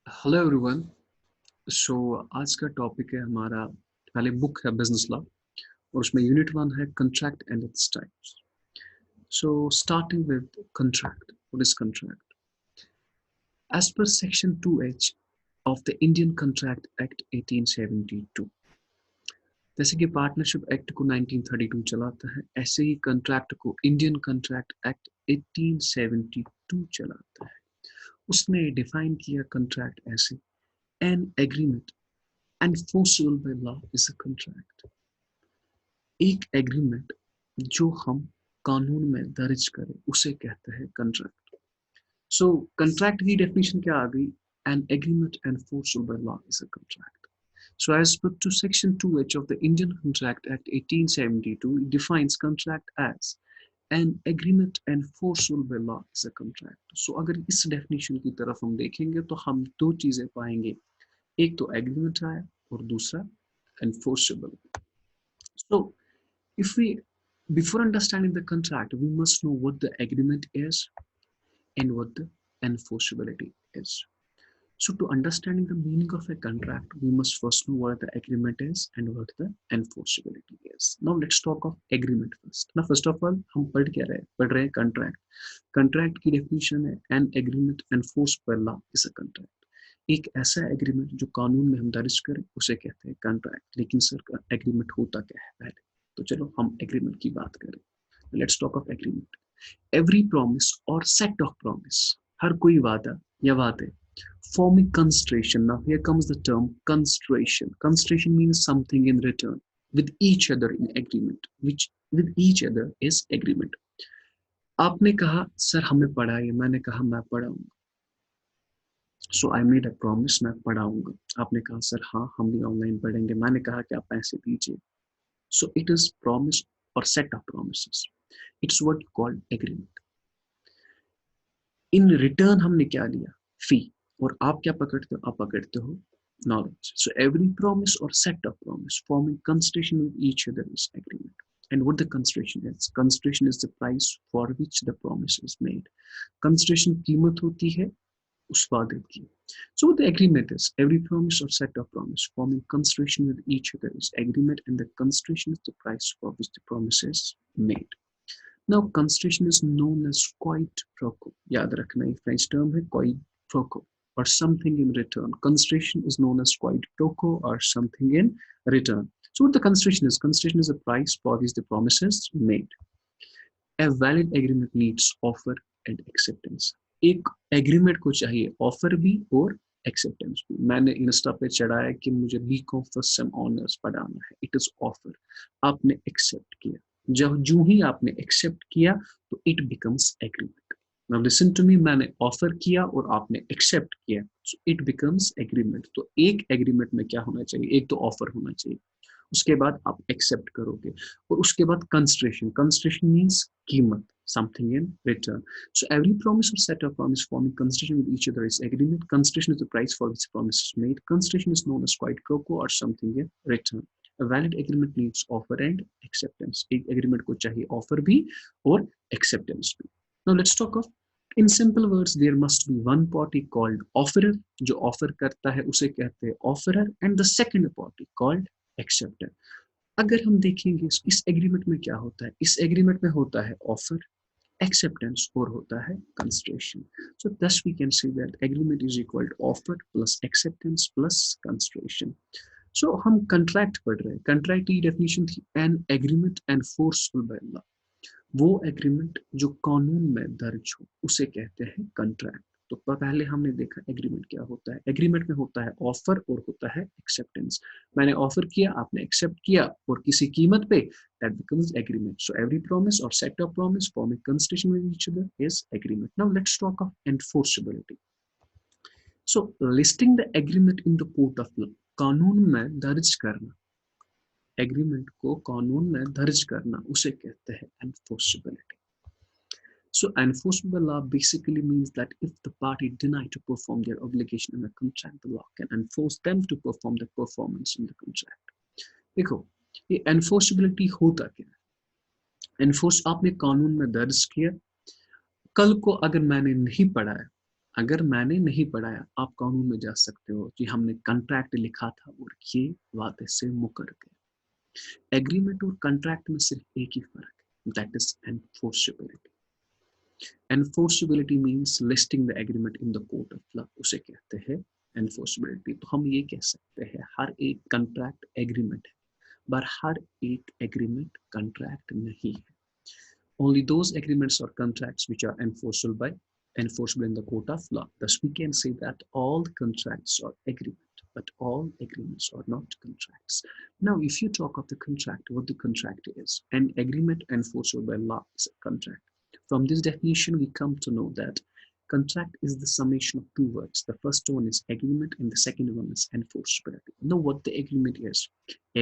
Hello everyone. सो आज का topic है हमारा, पहले बुक है बिजनेस लॉ और उसमें यूनिट 1 है contract and its types. So starting with contract, what is contract? As per section 2H of the Indian contract act 1872, जैसे कि पार्टनरशिप एक्ट को 1932 चलाता है, ऐसे ही कंट्रैक्ट को इंडियन कंट्रैक्ट एक्ट 1872 चलाता है। उसने डिफाइन किया कंट्रैक्ट ऐसे: an agreement enforceable by law is a contract। एक एग्रीमेंट जो हम कानून में दर्ज करें उसे कहते हैं कंट्रैक्ट। सो कंट्रैक्ट की डेफिनेशन क्या आ गई? An agreement enforceable by law is a contract। So as per to section 2H of the Indian Contract Act 1872, it defines contract as an agreement enforceable by law is a contract। So अगर इस definition की तरफ हम देखेंगे तो हम दो चीजें पाएंगे, एक तो एग्रीमेंट आया और दूसरा enforceable। So if we, before understanding the contract, we must know what the agreement is and what the enforceability is. So to understanding the meaning of a contract, we must first know what the agreement is and what the enforceability is. Now let's talk of agreement first. Now first of all, हम पढ़ रहे हैं contract। Contract की definition है an agreement enforced by law is a contract। एक ऐसा agreement जो कानून में हम दर्ज करें उसे कहते हैं कॉन्ट्रैक्ट। लेकिन सर एग्रीमेंट होता क्या है पहले, तो चलो हम एग्रीमेंट की बात करें। Let's talk of agreement. Every promise और सेट ऑफ प्रॉमिस, हर कोई वादा या वादे, forming constration। Now here comes the term constration। Constration means something in return with each other in agreement, which with each other is agreement। आपने कहा sir हमें पढ़ाइए, मैंने कहा मैं पढ़ाऊंगा। सो आई मेड अ प्रॉमिस, मैं पढ़ाऊंगा। आपने कहा सर हाँ हम भी ऑनलाइन पढ़ेंगे, मैंने कहा कि आप पैसे दीजिए। सो इट इज प्रॉमिस और set of promises. It's what you called agreement. In return हमने क्या लिया? फी। और आप क्या पकड़ते हो? आप पकड़ते हो knowledge। So every promise or set of promise forming constitution with each other is agreement। And what the constitution is? Constitution is the price for which the promise is made। Constitution कीमत होती है उस वादे की। So what the agreement is? Every promise or set of promise forming constitution with each other is agreement, and the constitution is the price for which the promise is made। Now constitution is known as quid pro quo। याद रखना, ये French term है quid pro quo, or something in return। Constitution is known as quid pro quo or something in return। So what the constitution is? Constitution is a price for which the promise is made। A valid agreement needs offer and acceptance। एक agreement को चाहिए offer भी और acceptance भी। मैंने Insta पे चढ़ाया कि मुझे बीकॉम फर्स्ट सेम ऑनर्स पढ़ाना है, इट इज ऑफर। आपने एक्सेप्ट किया, जब जो ही आपने एक्सेप्ट किया तो it becomes agreement. Now listen to me, मैंने ऑफर किया और आपने एक्सेप्ट किया, सो इट बिकम्स एग्रीमेंट। तो एक एग्रीमेंट में क्या होना चाहिए? एक तो ऑफर होना चाहिए, उसके बाद आप एक्सेप्ट करोगे, और उसके बाद कंस्ट्रेशन। कंस्ट्रेशन मीन्स कीमत, something in return। So every promise or set of promise forming constitution with each other is agreement। Constitution is the price for which the promise is made। Constitution is known as quid pro quo or something in return। A valid agreement needs offer and acceptance। एक agreement को चाहिए offer भी और acceptance भी। Now let's talk of, in simple words, there must be one party called offerer, जो offer करता है उसे कहते हैं offerer, and the second party called acceptor। अगर हम देखेंगे इस एग्रीमेंट में क्या होता है, इस एग्रीमेंट में होता है ऑफर, acceptance और होता है consideration। So thus we can say that agreement is equal to offer plus acceptance plus consideration। So हम contract पढ़ रहे हैं। contract की definition थी an agreement enforceable by law। वो एग्रीमेंट जो कानून में दर्ज हो उसे कहते हैं contract। तो पहले हमने देखा एग्रीमेंट क्या होता है। एग्रीमेंट में होता है ऑफर और होता है एक्सेप्टेंस। मैंने ऑफर किया, आपने एक्सेप्ट किया और किसी कीमत पे, that becomes agreement। So every promise or set of promise forming constitution with each other is agreement। Now let's talk of enforceability। So listing the agreement in the court of law, कानून में दर्ज करना, agreement को कानून में दर्ज करना, उसे कहते हैं enforceability। So enforceable law basically means that if the party deny to perform their obligation in a contract, the law can enforce them to perform the performance in the contract। देखो ये enforceability होता क्या है? Enforce आपने कानून में दर्ज किया, कल को अगर मैंने नहीं पढ़ा है, अगर मैंने नहीं पढ़ाया, आप कानून में जा सकते हो कि हमने कॉन्ट्रैक्ट लिखा था और ये वादे से मुकर गए। एग्रीमेंट और कॉन्ट्रैक्ट में सिर्फ एक ही फर्क है, that is enforceability. Enforceability means listing the agreement in the court of law, उसे कहते हैं एनफोर्सेबिलिटी। तो हम ये कह सकते हैं हर एक कॉन्ट्रैक्ट एग्रीमेंट है, पर हर एक एग्रीमेंट कॉन्ट्रैक्ट नहीं है। Only those agreements or contracts which are enforceable in the court of law. Thus, we can say that all contracts are agreement, but all agreements are not contracts. Now, if you talk of the contract, what the contract is, an agreement enforceable by law is a contract. From this definition, we come to know that contract is the summation of two words. The first one is agreement, and the second one is enforceability. Now, what the agreement is?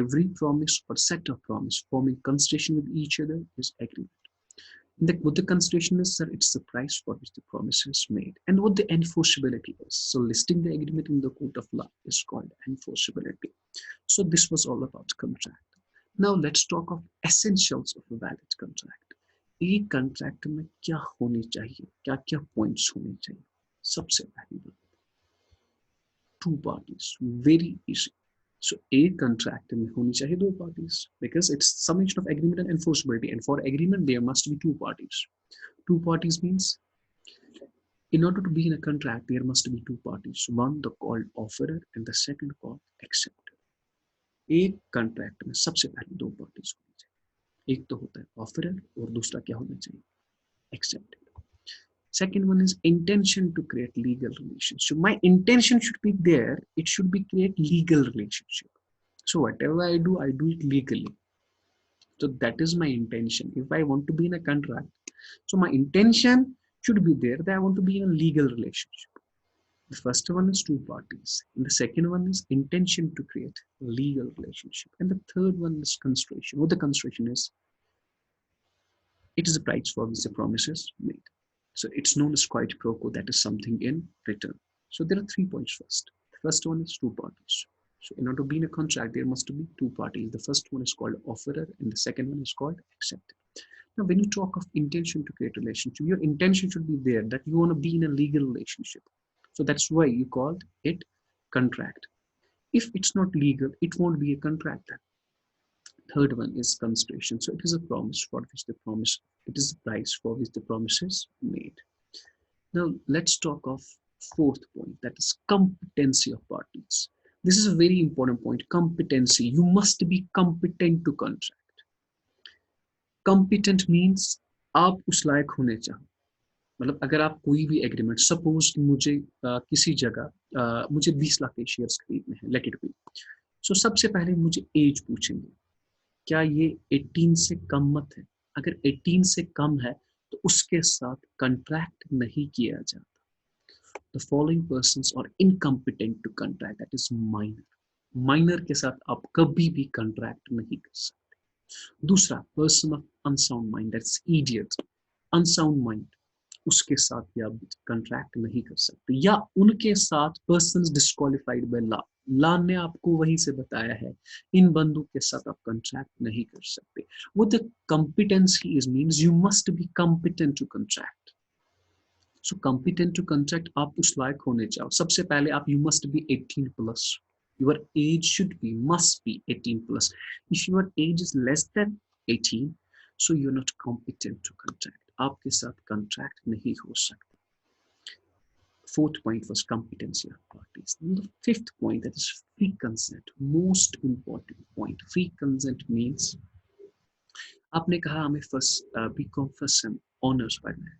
Every promise or set of promise forming constitution with each other is agreement. What the consideration is, sir, it's the price for which the promise is made. And what the enforceability is. So listing the agreement in the court of law is called enforceability. So this was all about contract. Now let's talk of essentials of a valid contract. एक contract में क्या होनी चाहिए, क्या क्या points होने चाहिए? सबसे पहली बात, two parties, very easy. So a contract में होनी चाहिए दो parties because it's summation of agreement and enforceability. And for agreement there must be two parties. Two parties means in order to be in a contract there must be two parties. One the called offerer and the second called acceptor. एक contract में सबसे पहले दो parties होनी चाहिए. एक तो होता है offerer और दूसरा क्या होना चाहिए? Acceptor. Second one is intention to create legal relationship. My intention should be there. It should be create legal relationship. So whatever I do it legally. So that is my intention. If I want to be in a contract, so my intention should be there that I want to be in a legal relationship. The first one is two parties. And the second one is intention to create a legal relationship. And the third one is consideration. What the consideration is? It is a price for which the promise is made. So it's known as quid pro quo, that is something in return. So there are 3 points first. The first one is two parties. So in order to be in a contract, there must be two parties. The first one is called offerer and the second one is called acceptor. Now, when you talk of intention to create a relationship, your intention should be there that you want to be in a legal relationship. So that's why you called it contract. If it's not legal, it won't be a contract. Third one is consideration. So it is a promise for which the promise, it is the price for which the promise is made. Now let's talk of fourth point, that is competency of parties. This is a very important point, competency. You must be competent to contract. Competent means आप उस लायक होने चाहिए. मतलब अगर आप कोई भी एग्रीमेंट, सपोज मुझे किसी जगह मुझे 20 लाख के शेयर्स खरीदने हैं, लेट इट बी. सो सबसे पहले मुझे एज पूछेंगे, क्या ये 18 से कम मत है? अगर 18 से कम है तो उसके साथ कॉन्ट्रैक्ट नहीं किया जाता. The following persons are incompetent to contract, that is minor. Minor के साथ आप कभी भी कॉन्ट्रैक्ट नहीं कर सकते. दूसरा, person of unsound mind, that's idiot. Unsound mind, उसके साथ भी आप कॉन्ट्रैक्ट नहीं कर सकते. या उनके साथ persons disqualified by law. Law ने आपको वहीं से बताया है इन बंदों के साथ आप कॉन्ट्रैक्ट नहीं कर सकते. वो the competency is means you must be competent to contract. So competent to contract, आप उस लायक होने चाहिए. सबसे पहले आप, you must be 18 plus. Your age should be, must be 18 plus. If your age is less than 18, so you're not competent to contract. आपके साथ contract नहीं हो सकता. Fourth point was competency of parties. And the fifth point, that is free consent. Most important point. Free consent means आपने कहा हमें first BCom first sem honours पढ़ना है.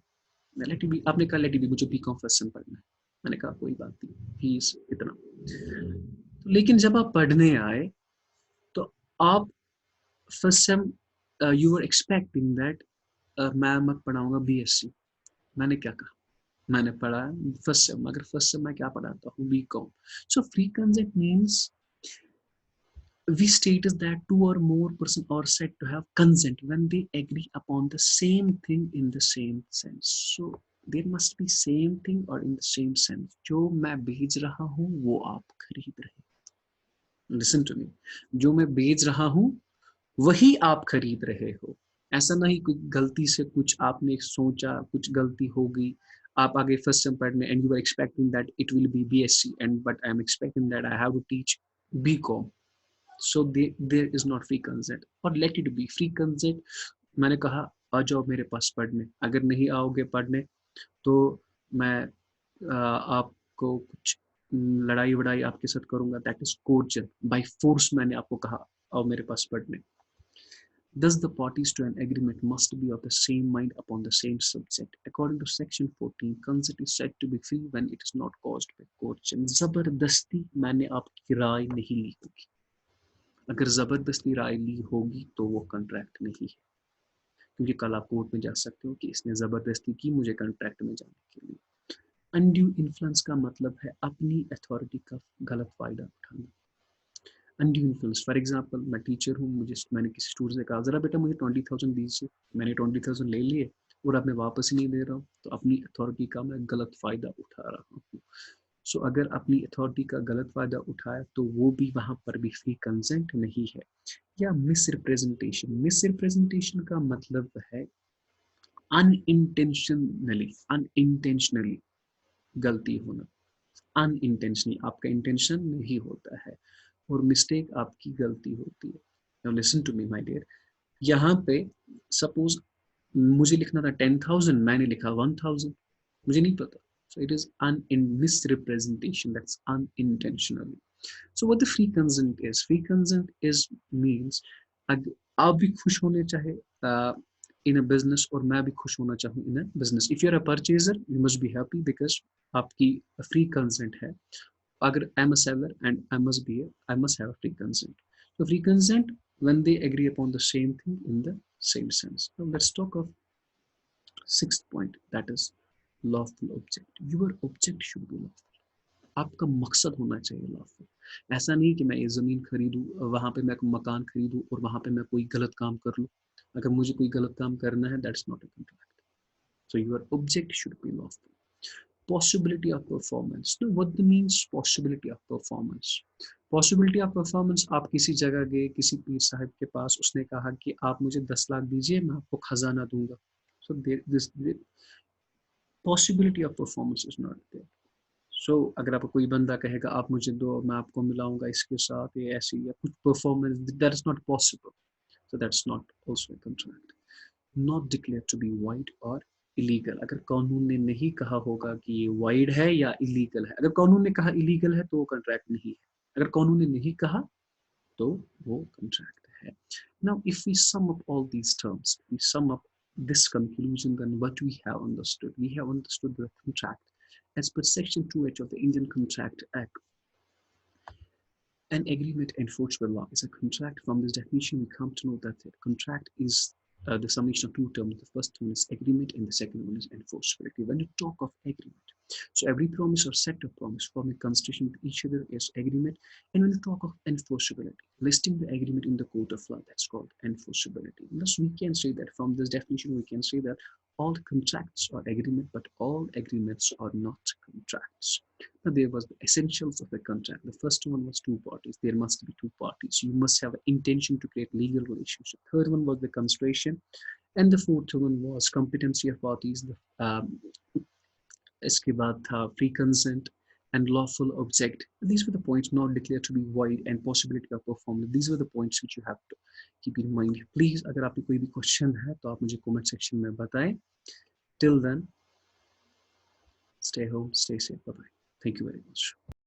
आपने कहा लेट बी मुझे बीकॉम फर्स्ट सेम पढ़ना है. मैंने कहा कोई बात नहीं, फीस इतना. लेकिन जब आप पढ़ने आए तो आप first sem you were expecting that मैं पढ़ाऊंगा बीएससी. मैंने क्या कहा, मैंने पढ़ा फर्स्ट सेम, अगर फर्स्ट सेम मैं क्या पढ़ाता हूँ, BCom. So free consent means we state that two or more persons are said to have consent when they agree upon the same thing in the same sense. So there must be same thing or in the same sense. जो मैं बेच रहा हूँ वो आप खरीद रहे. Listen to me. जो मैं बेच रहा हूँ वही आप खरीद रहे हो. ऐसा नहीं कुछ गलती से कुछ आपने सोचा, कुछ गलती हो गई, आप आगे फर्स्ट सेम पढ़ने and you are expecting that it will be BSc and but I am expecting that I have to teach BCom, so there is not free consent और let it be free consent. मैंने कहा आ जाओ मेरे पास पढ़ने, अगर नहीं आओगे पढ़ने तो मैं आपको कुछ लड़ाई वड़ाई आपके साथ करूंगा, दैट इज कोर्चन बाय फोर्स। मैंने आपको कहा आओ मेरे पास पढ़ने। Thus, the parties to an agreement must be of the same mind upon the same subject. According to Section 14, consent is said to be free when it is not caused by coercion. जबरदस्ती मैंने आपकी राय नहीं ली होगी, अगर जबरदस्ती राय ली होगी तो वो कॉन्ट्रैक्ट नहीं है, क्योंकि कल आप कोर्ट में जा सकते हो कि इसने जबरदस्ती की मुझे कॉन्ट्रैक्ट में जाने के लिए। अनड्यू इन्फ्लुएंस का मतलब है अपनी अथॉरिटी का गलत फायदा उठाना। अनड्यू इन्फ्लुएंस, फॉर एग्जांपल मैं टीचर हूँ, मैंने किसी स्टूडेंट से कहा जरा बेटा मुझे 20,000 दीजिए, मैंने 20,000 ले लिए और अब मैं वापस ही नहीं दे रहा हूँ, तो अपनी अथॉरिटी का मैं गलत फायदा उठा रहा हूँ। सो अगर अपनी अथॉरिटी का गलत फायदा उठाया तो वो भी वहां पर भी फ्री कंसेंट नहीं है। या मिस रिप्रेजेंटेशन का मतलब है अनइंटेंशनली गलती होना। अनइंटेंशनली आपका इंटेंशन नहीं होता है और मिस्टेक आपकी गलती होती है। Now listen to me my dear, यहाँ पे सपोज मुझे लिखना था 10,000, मैंने लिखा 1,000, मुझे नहीं पता, so it is misrepresentation, that's unintentionally. So what the free consent is, free consent is means आप भी खुश होने चाहे in a business और मैं भी खुश होना चाहूँ in a business. If you're a purchaser you must be happy because आपकी free consent है। अगर I'm a seller and I must have a free consent. So free consent when they agree upon the same thing in the same sense. Now let's talk of sixth point, that is lawful object. Your object should be lawful. आपका मकसद होना चाहिए lawful. ऐसा नहीं कि मैं ये ज़मीन खरीदूँ, वहाँ पे मैं मकान खरीदूँ और वहाँ पे मैं कोई गलत काम कर लूँ। अगर मुझे कोई गलत काम करना है that's not a contract. So your object should be lawful. Possibility of performance. Now, what means possibility of performance? Possibility of performance, आप किसी जगह गए किसी पीर साहब के पास, उसने कहा कि आप मुझे 10 लाख दीजिए मैं आपको खजाना दूंगा। So this possibility of performance is not there. So अगर आपको कोई बंदा कहेगा आप मुझे दो मैं आपको मिलाऊंगा इसके साथ ये ऐसी या कुछ performance, that is not possible. So that's not also a contract. Not declared to be void or illegal. अगर कानून ने नहीं कहा होगा कि ये void है या illegal है, अगर कानून ने कहा illegal है तो वो contract नहीं है, अगर कानून ने नहीं कहा तो वो contract है। Now if we sum up all these terms, we sum up this conclusion, then what we have understood? We have understood the contract as per Section 2H of the Indian Contract Act. An agreement enforced by law is a contract. From this definition, we come to know that a contract is the summation of two terms. The first one is agreement and the second one is enforceability. When you talk of agreement, so every promise or set of promise forming constitution with each other is agreement. And when you talk of enforceability, listing the agreement in the court of law, that's called enforceability. Thus, we can say that from this definition, we can say that all contracts are agreement, but all agreements are not contracts. Now, there was the essentials of the contract. The first one was two parties. There must be two parties. You must have an intention to create legal relationship. Third one was the consideration, and the fourth one was competency of parties. इसके बाद था free consent and lawful object. These were the points not declared to be void and possibility of performance. These were the points which you have to keep in mind. Please, अगर आपको कोई भी question है तो आप मुझे comment section में बताएं. Till then, stay home, stay safe. Bye bye. Thank you very much.